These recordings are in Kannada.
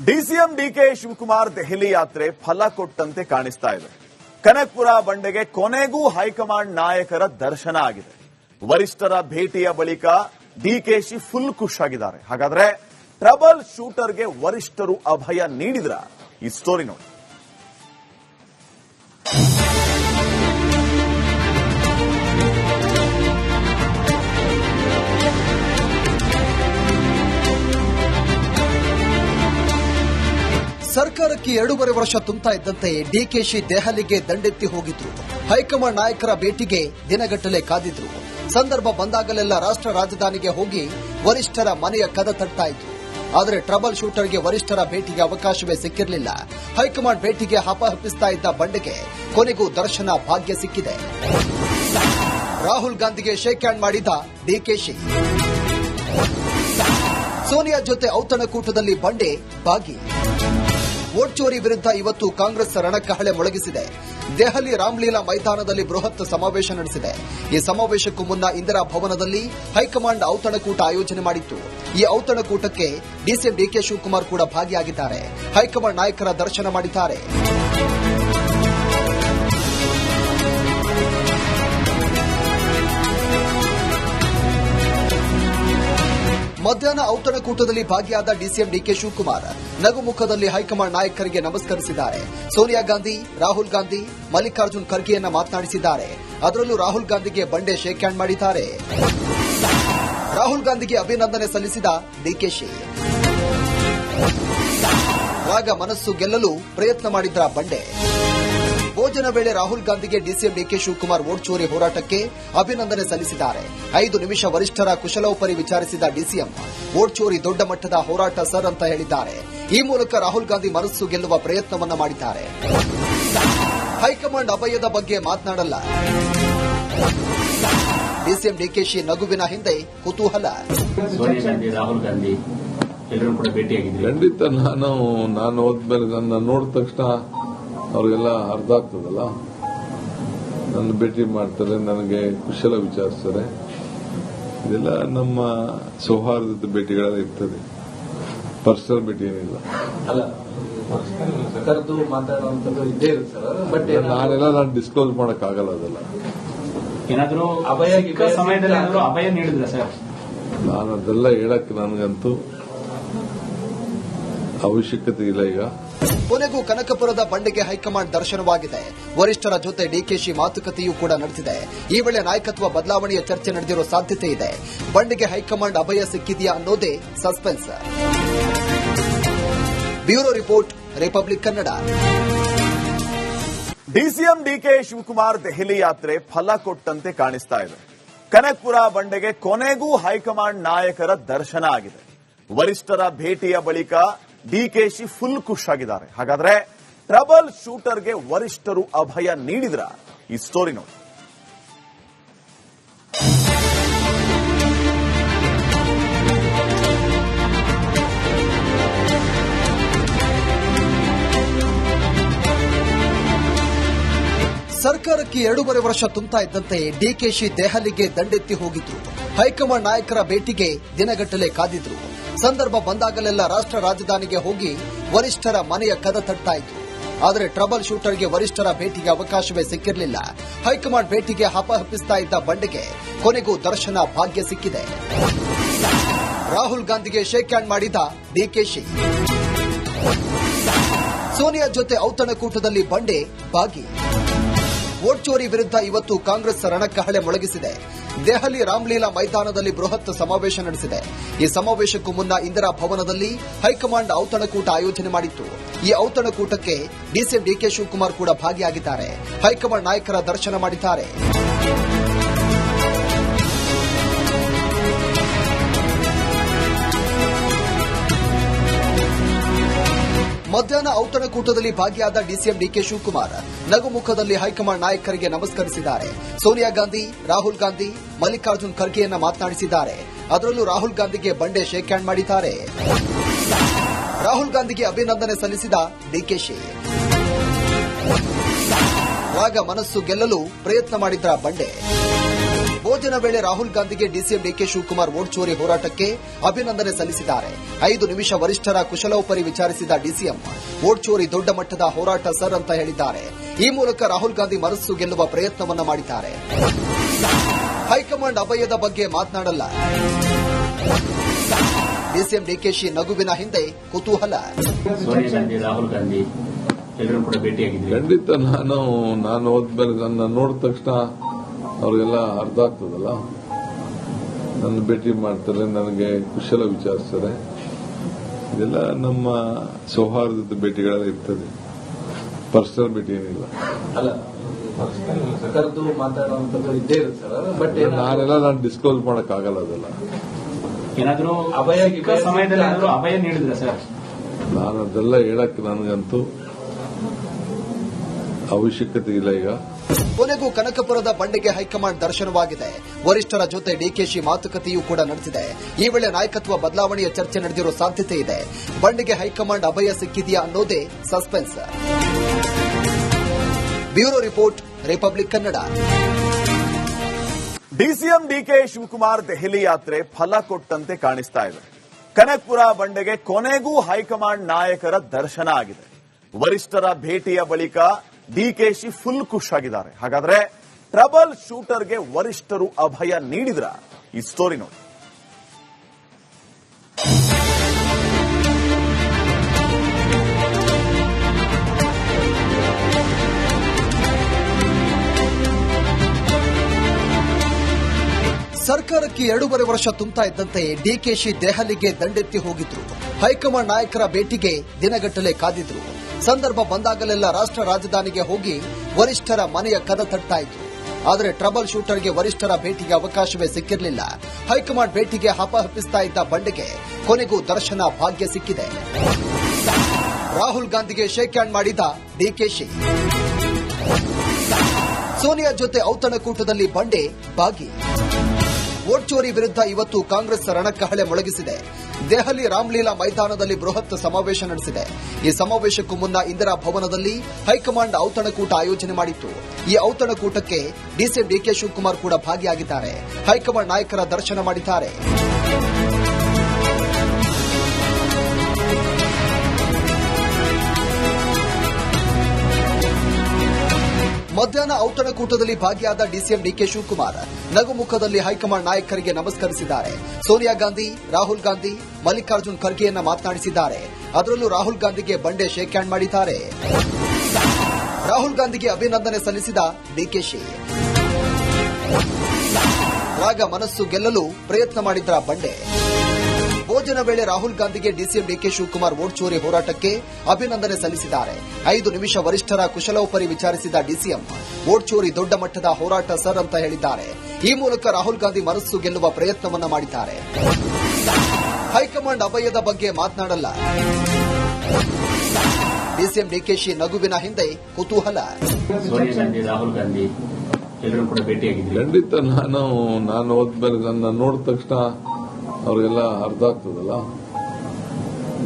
ಡಿಸಿಎಂ ಡಿಕೆ ಶಿವಕುಮಾರ್ ದೆಹಲಿ ಯಾತ್ರೆ ಫಲ ಕೊಟ್ಟಂತೆ ಕಾಣಿಸ್ತಾ ಇದೆ. ಕನಕಪುರ ಬಂಡೆಗೆ ಕೊನೆಗೂ ಹೈಕಮಾಂಡ್ ನಾಯಕರ ದರ್ಶನ ಆಗಿದೆ. ವರಿಷ್ಠರ ಭೇಟಿಯ ಬಳಿಕ ಡಿಕೆಶಿ ಫುಲ್ ಖುಷ್ ಆಗಿದ್ದಾರೆ. ಹಾಗಾದ್ರೆ ಟ್ರಬಲ್ ಶೂಟರ್ಗೆ ವರಿಷ್ಠರು ಅಭಯ ನೀಡಿದ್ರ? ಈ ಸ್ಟೋರಿ ನೋಡಿ. ಸರ್ಕಾರಕ್ಕೆ 2.5 ವರ್ಷ ತುಂಬ್ತಾ ಇದ್ದಂತೆ ಡಿಕೆಶಿ ದೆಹಲಿಗೆ ದಂಡೆತ್ತಿ ಹೋಗಿದ್ರು. ಹೈಕಮಾಂಡ್ ನಾಯಕರ ಭೇಟಿಗೆ ದಿನಗಟ್ಟಲೆ ಕಾದಿದ್ರು. ಸಂದರ್ಭ ಬಂದಾಗಲೆಲ್ಲ ರಾಷ್ಟ್ರ ರಾಜಧಾನಿಗೆ ಹೋಗಿ ವರಿಷ್ಠರ ಮನೆಯ ಕದ ತಟ್ತಾ ಇದ್ರು. ಆದರೆ ಟ್ರಬಲ್ ಶೂಟರ್ಗೆ ವರಿಷ್ಠರ ಭೇಟಿಗೆ ಅವಕಾಶವೇ ಸಿಕ್ಕಿರಲಿಲ್ಲ. ಹೈಕಮಾಂಡ್ ಭೇಟಿಗೆ ಹಪಹಪಿಸ್ತಾ ಇದ್ದ ಬಂಡೆಗೆ ಕೊನೆಗೂ ದರ್ಶನ ಭಾಗ್ಯ ಸಿಕ್ಕಿದೆ. ರಾಹುಲ್ ಗಾಂಧಿಗೆ ಶೇಕ್ ಹ್ಯಾಂಡ್ ಮಾಡಿದ ಡಿಕೆಶಿ. ಸೋನಿಯಾ ಜೊತೆ ಔತಣಕೂಟದಲ್ಲಿ ಬಂಡೆ ಭಾಗಿ. ವೋಟ್ ಚೋರಿ ವಿರುದ್ಧ ಇವತ್ತು ಕಾಂಗ್ರೆಸ್ ರಣಕಹಳೆ ಮೊಳಗಿಸಿದೆ. ದೆಹಲಿ ರಾಮ್ಲೀಲಾ ಮೈದಾನದಲ್ಲಿ ಬೃಹತ್ ಸಮಾವೇಶ ನಡೆಸಿದೆ. ಈ ಸಮಾವೇಶಕ್ಕೂ ಮುನ್ನ ಇಂದಿರಾ ಭವನದಲ್ಲಿ ಹೈಕಮಾಂಡ್ ಔತಣಕೂಟ ಆಯೋಜನೆ ಮಾಡಿತ್ತು. ಈ ಔತಣಕೂಟಕ್ಕೆ ಡಿಸಿಎಂ ಡಿಕೆ ಶಿವಕುಮಾರ್ ಕೂಡ ಭಾಗಿಯಾಗಿದ್ದಾರೆ. ಹೈಕಮಾಂಡ್ ನಾಯಕರ ದರ್ಶನ ಮಾಡಿದ್ದಾರೆ. ಮಧ್ಯಾಹ್ನ ಔತಣಕೂಟದಲ್ಲಿ ಭಾಗಿಯಾದ ಡಿಸಿಎಂ ಡಿಕೆ ಶಿವಕುಮಾರ್ ನಗುಮುಖದಲ್ಲಿ ಹೈಕಮಾಂಡ್ ನಾಯಕರಿಗೆ ನಮಸ್ಕರಿಸಿದ್ದಾರೆ. ಸೋನಿಯಾ ಗಾಂಧಿ, ರಾಹುಲ್ ಗಾಂಧಿ, ಮಲ್ಲಿಕಾರ್ಜುನ್ ಖರ್ಗೆಯನ್ನ ಮಾತನಾಡಿಸಿದ್ದಾರೆ. ಅದರಲ್ಲೂ ರಾಹುಲ್ ಗಾಂಧಿಗೆ ಬಂಡೆ ಶೇಕ್ ಹ್ಯಾಂಡ್ ಮಾಡಿದ್ದಾರೆ. ರಾಹುಲ್ ಗಾಂಧಿಗೆ ಅಭಿನಂದನೆ ಸಲ್ಲಿಸಿದ ಡಿಕೆಶಿ. ಆಗ ಮನಸ್ಸು ಗೆಲ್ಲಲು ಪ್ರಯತ್ನ ಮಾಡಿದ್ರ ಬಂಡೆ. ಭೋಜನ ವೇಳೆ ರಾಹುಲ್ ಗಾಂಧಿಗೆ ಡಿಸಿಎಂ ಡಿಕೆ ಶಿವಕುಮಾರ್ ವೋಟ್ ಚೋರಿ ಹೋರಾಟಕ್ಕೆ ಅಭಿನಂದನೆ ಸಲ್ಲಿಸಿದ್ದಾರೆ. 5 ನಿಮಿಷ ವರಿಷ್ಠರ ಕುಶಲೋಪರಿ ವಿಚಾರಿಸಿದ ಡಿಸಿಎಂ ವೋಟ್ ಚೋರಿ ದೊಡ್ಡ ಮಟ್ಟದ ಹೋರಾಟ ಸರ್ ಅಂತ ಹೇಳಿದ್ದಾರೆ. ಈ ಮೂಲಕ ರಾಹುಲ್ ಗಾಂಧಿ ಮನಸ್ಸು ಗೆಲ್ಲುವ ಪ್ರಯತ್ನವನ್ನ ಮಾಡಿದ್ದಾರೆ. ಹೈಕಮಾಂಡ್ ಅಭಯದ ಬಗ್ಗೆ ಮಾತನಾಡಲ್ಲ. ಡಿಸಿಎಂ ಡಿಕೆಶಿ ನಗುವಿನ ಹಿಂದೆ ಕುತೂಹಲ. ರಾಹುಲ್ ಗಾಂಧಿ ಎಲ್ಲರೂ ಕೂಡ ಭೇಟಿಯಾಗಿದ್ದಾರೆ. ಖಂಡಿತ ನಾನು ಹೋದ್ಮೇಲೆ ನನ್ನ ನೋಡಿದ ತಕ್ಷಣ ಅವ್ರಿಗೆಲ್ಲ ಅರ್ಥ ಆಗ್ತದಲ್ಲ. ನನ್ನ ಭೇಟಿ ಮಾಡ್ತಾರೆ, ನನಗೆ ಕುಶಲ ವಿಚಾರಿಸ್ತಾರೆ. ಇದೆಲ್ಲ ನಮ್ಮ ಸೌಹಾರ್ದದ ಭೇಟಿಗಳಲ್ಲಿ ಇರ್ತದೆ. ಪರ್ಸನಲ್ ಭೇಟಿ ಏನಿಲ್ಲ. ನಾನು ಡಿಸ್ಕ್ಲೋಸ್ ಮಾಡಕ್ ಆಗಲ್ಲ. ಅದೆಲ್ಲ ಏನಾದರೂ ಸಮಯದಲ್ಲಿ ಅಭಯ ನೀಡಿದ್ರ ಸರ್? ನಾನು ಅದೆಲ್ಲ ಹೇಳಕ್ಕೆ ನನಗಂತೂ ಅವಶ್ಯಕತೆ ಇಲ್ಲ. ಈಗ ಕೊನೆಗೂ ಕನಕಪುರದ ಬಂಡೆಗೆ ಹೈಕಮಾಂಡ್ ದರ್ಶನವಾಗಿದೆ. ವರಿಷ್ಠರ ಜೊತೆ ಡಿಕೆಶಿ ಮಾತುಕತೆಯೂ ಕೂಡ ನಡೆದಿದೆ. ಈ ವೇಳೆ ನಾಯಕತ್ವ ಬದಲಾವಣೆಯ ಚರ್ಚೆ ನಡೆದಿರೋ ಸಾಧ್ಯತೆ ಇದೆ. ಬಂಡೆಗೆ ಹೈಕಮಾಂಡ್ ಅಭಯ ಸಿಕ್ಕಿದೆಯಾ ಅನ್ನೋದೇ suspense. Bureau report, Republic Kannada. DCM DK Shivakumar Delhi ಯಾತ್ರೆ ಫಲ ಕೊಟ್ಟಂತೆ ಕಾಣಿಸ್ತಾ ಇದೆ. ಕನಕಪುರ ಬಂಡೆಗೆ ಕೊನೆಗೂ ಹೈಕಮಾಂಡ್ ನಾಯಕರ ದರ್ಶನ ಆಗಿದೆ. ವರಿಷ್ಠರ ಭೇಟಿಯ ಬಳಿಕ ಡಿಕೆಶಿ ಫುಲ್ ಖುಷ್ ಆಗಿದ್ದಾರೆ. ಹಾಗಾದ್ರೆ ಟ್ರಬಲ್ ಶೂಟರ್ಗೆ ವರಿಷ್ಠರು ಅಭಯ ನೀಡಿದ್ರ? ಈ ಸ್ಟೋರಿ ನೋಡಿ. ಸರ್ಕಾರಕ್ಕೆ 2.5 ವರ್ಷ ತುಂಬ್ತಾ ಇದ್ದಂತೆ ಡಿಕೆಶಿ ದೆಹಲಿಗೆ ದಂಡೆತ್ತಿ ಹೋಗಿದ್ರು. ಹೈಕಮಾಂಡ್ ನಾಯಕರ ಭೇಟಿಗೆ ದಿನಗಟ್ಟಲೆ ಕಾದಿದ್ರು. ಸಂದರ್ಭ ಬಂದಾಗಲೆಲ್ಲ ರಾಷ್ಟ್ರ ರಾಜಧಾನಿಗೆ ಹೋಗಿ ವರಿಷ್ಠರ ಮನೆಯ ಕದ ತಟ್ತಾ ಇದ್ರು. ಆದರೆ ಟ್ರಬಲ್ ಶೂಟರ್ಗೆ ವರಿಷ್ಠರ ಭೇಟಿಗೆ ಅವಕಾಶವೇ ಸಿಕ್ಕಿರಲಿಲ್ಲ. ಹೈಕಮಾಂಡ್ ಭೇಟಿಗೆ ಹಪಹಪಿಸ್ತಾ ಇದ್ದ ಬಂಡೆಗೆ ಕೊನೆಗೂ ದರ್ಶನ ಭಾಗ್ಯ ಸಿಕ್ಕಿದೆ. ರಾಹುಲ್ ಗಾಂಧಿಗೆ ಶೇಕ್ ಹ್ಯಾಂಡ್ ಮಾಡಿದ ಡಿಕೆಶಿ. ಸೋನಿಯಾ ಜೊತೆ ಔತಣಕೂಟದಲ್ಲಿ ಬಂಡೆ ಭಾಗಿ. ವೋಟ್ ಚೋರಿ ವಿರುದ್ಧ ಇವತ್ತು ಕಾಂಗ್ರೆಸ್ ರಣಕಹಳೆ ಮೊಳಗಿಸಿದೆ. ದೆಹಲಿ ರಾಮ್ಲೀಲಾ ಮೈದಾನದಲ್ಲಿ ಬೃಹತ್ ಸಮಾವೇಶ ನಡೆಸಿದೆ. ಈ ಸಮಾವೇಶಕ್ಕೂ ಮುನ್ನ ಇಂದಿರಾ ಭವನದಲ್ಲಿ ಹೈಕಮಾಂಡ್ ಔತಣಕೂಟ ಆಯೋಜನೆ ಮಾಡಿತ್ತು. ಈ ಔತಣಕೂಟಕ್ಕೆ ಡಿಸಿಎಂ ಡಿಕೆ ಶಿವಕುಮಾರ್ ಕೂಡ ಭಾಗಿಯಾಗಿದ್ದಾರೆ. ಹೈಕಮಾಂಡ್ ನಾಯಕರ ದರ್ಶನ ಮಾಡಿದ್ದಾರೆ. ಮಧ್ಯಾಹ್ನ ಔತಣಕೂಟದಲ್ಲಿ ಭಾಗಿಯಾದ ಡಿಸಿಎಂ ಡಿಕೆ ಶಿವಕುಮಾರ್ ನಗುಮುಖದಲ್ಲಿ ಹೈಕಮಾಂಡ್ ನಾಯಕರಿಗೆ ನಮಸ್ಕರಿಸಿದ್ದಾರೆ. ಸೋನಿಯಾ ಗಾಂಧಿ, ರಾಹುಲ್ ಗಾಂಧಿ, ಮಲ್ಲಿಕಾರ್ಜುನ್ ಖರ್ಗೆಯನ್ನ ಮಾತನಾಡಿಸಿದ್ದಾರೆ. ಅದರಲ್ಲೂ ರಾಹುಲ್ ಗಾಂಧಿಗೆ ಬಂಡೆ ಶೇಕ್ ಹ್ಯಾಂಡ್ ಮಾಡಿದ್ದಾರೆ. ರಾಹುಲ್ ಗಾಂಧಿಗೆ ಅಭಿನಂದನೆ ಸಲ್ಲಿಸಿದ ಡಿಕೆಶಿ. ಆಗ ಮನಸ್ಸು ಗೆಲ್ಲಲು ಪ್ರಯತ್ನ ಮಾಡಿದ್ರ ಬಂಡೆ. ಭೋಜನ ವೇಳೆ ರಾಹುಲ್ ಗಾಂಧಿಗೆ ಡಿಸಿಎಂ ಡಿಕೆ ಶಿವಕುಮಾರ್ ವೋಟ್ ಚೋರಿ ಹೋರಾಟಕ್ಕೆ ಅಭಿನಂದನೆ ಸಲ್ಲಿಸಿದ್ದಾರೆ. 5 ನಿಮಿಷ ವರಿಷ್ಠರ ಕುಶಲೋಪರಿ ವಿಚಾರಿಸಿದ ಡಿಸಿಎಂ ವೋಟ್ ಚೋರಿ ದೊಡ್ಡ ಮಟ್ಟದ ಹೋರಾಟ ಸರ್ ಅಂತ ಹೇಳಿದ್ದಾರೆ. ಈ ಮೂಲಕ ರಾಹುಲ್ ಗಾಂಧಿ ಮನಸ್ಸು ಗೆಲ್ಲುವ ಪ್ರಯತ್ನವನ್ನ ಮಾಡಿದ್ದಾರೆ. ಹೈಕಮಾಂಡ್ ಅಭಯದ ಬಗ್ಗೆ ಮಾತನಾಡಲ್ಲ. ಡಿಸಿಎಂ ಡಿಕೆಶಿ ನಗುವಿನ ಹಿಂದೆ ಕುತೂಹಲ. ಸೋನಿಯಾ ಗಾಂಧಿ, ರಾಹುಲ್ ಗಾಂಧಿ ಎಲ್ಲರೂ ಕೂಡ ಭೇಟಿಯಾಗಿದ್ರು. ಖಂಡಿತ ನಾನು ಹೋದ್ಮೇಲೆ ನನ್ನ ನೋಡಿದ ತಕ್ಷಣ ಅವ್ರಿಗೆಲ್ಲ ಅರ್ಥ ಆಗ್ತದಲ್ಲ. ನನ್ನ ಭೇಟಿ ಮಾಡ್ತಾರೆ, ನನಗೆ ಕುಶಲ ವಿಚಾರಿಸ್ತಾರೆ. ಇದೆಲ್ಲ ನಮ್ಮ ಸೌಹಾರ್ದದ ಭೇಟಿಗಳೆಲ್ಲ ಇರ್ತದೆ, ಪರ್ಸನಲ್ ಭೇಟಿ ಏನಿಲ್ಲ. ಕರೆದು ಮಾತಾಡುವಂಥದ್ದು ಇದ್ದೇ ಇರುತ್ತೆ ಸರ್. ಬಟ್ ನಾನು ಡಿಸ್ಕ್ಲೋಸ್ ಮಾಡಕ್ಕಾಗಲ್ಲ. ಅದೆಲ್ಲ ಏನಾದರೂ ಅಭಯ ಸಮಯದಲ್ಲಿ ಏನಾದರೂ ಅಭಯ ನೀಡಿದ್ರೆ ಸರ್? ನಾನು ಅದೆಲ್ಲ ಹೇಳಕ್ಕೆ ನನಗಂತೂ ಅವಶ್ಯಕತೆ ಇಲ್ಲ. ಈಗ ಕೊನೆಗೂ ಕನಕಪುರದ ಬಂಡೆಗೆ ಹೈಕಮಾಂಡ್ ದರ್ಶನವಾಗಿದೆ. ವರಿಷ್ಠರ ಜೊತೆ ಡಿಕೆಶಿ ಮಾತುಕತೆಯೂ ಕೂಡ ನಡೆದಿದೆ. ಈ ವೇಳೆ ನಾಯಕತ್ವ ಬದಲಾವಣೆಯ ಚರ್ಚೆ ನಡೆದಿರೋ ಸಾಧ್ಯತೆ ಇದೆ. ಬಂಡೆಗೆ ಹೈಕಮಾಂಡ್ ಅಭಯ ಸಿಕ್ಕಿದೆಯಾ ಅನ್ನೋದೇ suspense. Bureau report, Republic Kannada. DCM DK Shivakumar Delhi ಯಾತ್ರೆ ಫಲ ಕೊಟ್ಟಂತೆ ಕಾಣಿಸ್ತಾ ಇದೆ. ಕನಕಪುರ ಬಂಡೆಗೆ ಕೊನೆಗೂ ಹೈಕಮಾಂಡ್ ನಾಯಕರ ದರ್ಶನ ಆಗಿದೆ. ವರಿಷ್ಠರ ಭೇಟಿಯ ಬಳಿಕ ಡಿಕೆಶಿ ಫುಲ್ ಖುಷ್ ಆಗಿದ್ದಾರೆ. ಹಾಗಾದ್ರೆ ಟ್ರಬಲ್ ಶೂಟರ್ಗೆ ವರಿಷ್ಠರು ಅಭಯ ನೀಡಿದ್ರ? ಈ ಸ್ಟೋರಿ ನೋಡಿ. ಸರ್ಕಾರಕ್ಕೆ 2.5 ವರ್ಷ ತುಂಬ್ತಾ ಇದ್ದಂತೆ ಡಿಕೆಶಿ ದೆಹಲಿಗೆ ದಂಡೆತ್ತಿ ಹೋಗಿದ್ರು. ಹೈಕಮಾಂಡ್ ನಾಯಕರ ಭೇಟಿಗೆ ದಿನಗಟ್ಟಲೆ ಕಾದಿದ್ರು. ಸಂದರ್ಭ ಬಂದಾಗಲೆಲ್ಲ ರಾಷ್ಟ್ರ ರಾಜಧಾನಿಗೆ ಹೋಗಿ ವರಿಷ್ಠರ ಮನೆಯ ಕದ ತಟ್ತಾ ಇದ್ರು. ಆದರೆ ಟ್ರಬಲ್ ಶೂಟರ್ಗೆ ವರಿಷ್ಠರ ಭೇಟಿಗೆ ಅವಕಾಶವೇ ಸಿಕ್ಕಿರಲಿಲ್ಲ. ಹೈಕಮಾಂಡ್ ಭೇಟಿಗೆ ಹಪಹಪಿಸ್ತಾ ಇದ್ದ ಬಂಡೆಗೆ ಕೊನೆಗೂ ದರ್ಶನ ಭಾಗ್ಯ ಸಿಕ್ಕಿದೆ. ರಾಹುಲ್ ಗಾಂಧಿಗೆ ಶೇಕ್ ಹ್ಯಾಂಡ್ ಮಾಡಿದ ಡಿಕೆಶಿ. ಸೋನಿಯಾ ಜೊತೆ ಔತಣಕೂಟದಲ್ಲಿ ಬಂಡೆ ಭಾಗಿ. ವೋಟ್ ಚೋರಿ ವಿರುದ್ಧ ಇವತ್ತು ಕಾಂಗ್ರೆಸ್ ರಣಕಹಳೆ ಮೊಳಗಿಸಿದೆ. ದೆಹಲಿ ರಾಮ್ಲೀಲಾ ಮೈದಾನದಲ್ಲಿ ಬೃಹತ್ ಸಮಾವೇಶ ನಡೆಸಿದೆ. ಈ ಸಮಾವೇಶಕ್ಕೂ ಮುನ್ನ ಇಂದಿರಾ ಭವನದಲ್ಲಿ ಹೈಕಮಾಂಡ್ ಔತಣಕೂಟ ಆಯೋಜನೆ ಮಾಡಿತ್ತು. ಈ ಔತಣಕೂಟಕ್ಕೆ ಡಿಸಿಎಂ ಡಿಕೆ ಶಿವಕುಮಾರ್ ಕೂಡ ಭಾಗಿಯಾಗಿದ್ದಾರೆ. ಹೈಕಮಾಂಡ್ ನಾಯಕರ ದರ್ಶನ ಮಾಡಿದ್ದಾರೆ. ಮಧ್ಯಾಹ್ನ ಔತಣಕೂಟದಲ್ಲಿ ಭಾಗಿಯಾದ ಡಿಸಿಎಂ ಡಿಕೆ ಶಿವಕುಮಾರ್ ನಗುಮುಖದಲ್ಲಿ ಹೈಕಮಾಂಡ್ ನಾಯಕರಿಗೆ ನಮಸ್ಕರಿಸಿದ್ದಾರೆ. ಸೋನಿಯಾ ಗಾಂಧಿ, ರಾಹುಲ್ ಗಾಂಧಿ, ಮಲ್ಲಿಕಾರ್ಜುನ್ ಖರ್ಗೆಯನ್ನ ಮಾತನಾಡಿಸಿದ್ದಾರೆ. ಅದರಲ್ಲೂ ರಾಹುಲ್ ಗಾಂಧಿಗೆ ಬಂಡೆ ಶೇಕ್ ಹ್ಯಾಂಡ್ ಮಾಡಿದ್ದಾರೆ. ರಾಹುಲ್ ಗಾಂಧಿಗೆ ಅಭಿನಂದನೆ ಸಲ್ಲಿಸಿದ ಡಿಕೆಶಿ. ರಾಗ ಮನಸ್ಸು ಗೆಲ್ಲಲು ಪ್ರಯತ್ನ ಮಾಡಿದ್ರ ಬಂಡೆ. ಭೋಜನ ವೇಳೆ ರಾಹುಲ್ ಗಾಂಧಿಗೆ ಡಿಸಿಎಂ ಡಿಕೆ ಶಿವಕುಮಾರ್ ವೋಟ್ ಚೋರಿ ಹೋರಾಟಕ್ಕೆ ಅಭಿನಂದನೆ ಸಲ್ಲಿಸಿದ್ದಾರೆ. 5 ನಿಮಿಷ ವರಿಷ್ಠರ ಕುಶಲೋಪರಿ ವಿಚಾರಿಸಿದ ಡಿಸಿಎಂ ವೋಟ್ ಚೋರಿ ದೊಡ್ಡ ಮಟ್ಟದ ಹೋರಾಟ ಸರ್ ಅಂತ ಹೇಳಿದ್ದಾರೆ. ಈ ಮೂಲಕ ರಾಹುಲ್ ಗಾಂಧಿ ಮನಸ್ಸು ಗೆಲ್ಲುವ ಪ್ರಯತ್ನವನ್ನ ಮಾಡಿದ್ದಾರೆ. ಹೈಕಮಾಂಡ್ ಅಭಯದ ಬಗ್ಗೆ ಮಾತನಾಡಲ್ಲ. ಡಿಸಿಎಂ ಡಿಕೆಶಿ ನಗುವಿನ ಹಿಂದೆ ಕುತೂಹಲ. ಸೋನಿಯಾ ಗಾಂಧಿ, ರಾಹುಲ್ ಗಾಂಧಿ ಎಲ್ಲರೂ ಕೂಡ ಭೇಟಿಯಾಗಿದ್ರು. ಖಂಡಿತ ನಾನು ಹೋದ್ಮೇಲೆ ನನ್ನ ನೋಡಿದ ತಕ್ಷಣ ಅವ್ರಿಗೆಲ್ಲ ಅರ್ಥ ಆಗ್ತದಲ್ಲ.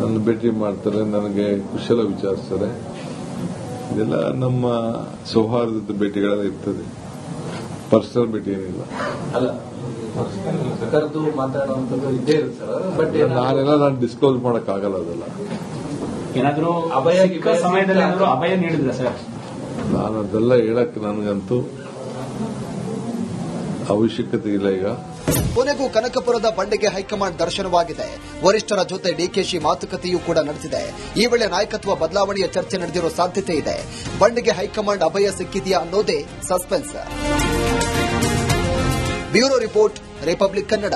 ನನ್ನ ಭೇಟಿ ಮಾಡ್ತಾರೆ, ನನಗೆ ಕುಶಲ ವಿಚಾರಿಸ್ತಾರೆ. ಇದೆಲ್ಲ ನಮ್ಮ ಸೌಹಾರ್ದದ ಭೇಟಿಗಳೆಲ್ಲ ಇರ್ತದೆ, ಪರ್ಸನಲ್ ಭೇಟಿ ಏನಿಲ್ಲ. ಕರೆದು ಮಾತಾಡುವಂಥದ್ದು ಇದ್ದೇ ಇರುತ್ತೆ ಸರ್. ಬಟ್ ನಾನು ಡಿಸ್ಕ್ಲೋಸ್ ಮಾಡಕ್ಕಾಗಲ್ಲ. ಅದೆಲ್ಲ ಏನಾದರೂ ಅಭಯ ಸಮಯದಲ್ಲಿ ಏನಾದರೂ ಅಭಯ ನೀಡಿದ್ರೆ ಸರ್? ನಾನು ಅದೆಲ್ಲ ಹೇಳಕ್ಕೆ ನನಗಂತೂ ಅವಶ್ಯಕತೆ ಇಲ್ಲ. ಈಗ ಕೊನೆಗೂ ಕನಕಪುರದ ಬಂಡೆಗೆ ಹೈಕಮಾಂಡ್ ದರ್ಶನವಾಗಿದೆ. ವರಿಷ್ಠರ ಜೊತೆ ಡಿಕೆಶಿ ಮಾತುಕತೆಯೂ ಕೂಡ ನಡೆದಿದೆ. ಈ ವೇಳೆ ನಾಯಕತ್ವ ಬದಲಾವಣೆಯ ಚರ್ಚೆ ನಡೆದಿರೋ ಸಾಧ್ಯತೆ ಇದೆ. ಬಂಡೆಗೆ ಹೈಕಮಾಂಡ್ ಅಭಯ ಸಿಕ್ಕಿದೆಯಾ ಅನ್ನೋದೇ suspense. Bureau report, Republic Kannada.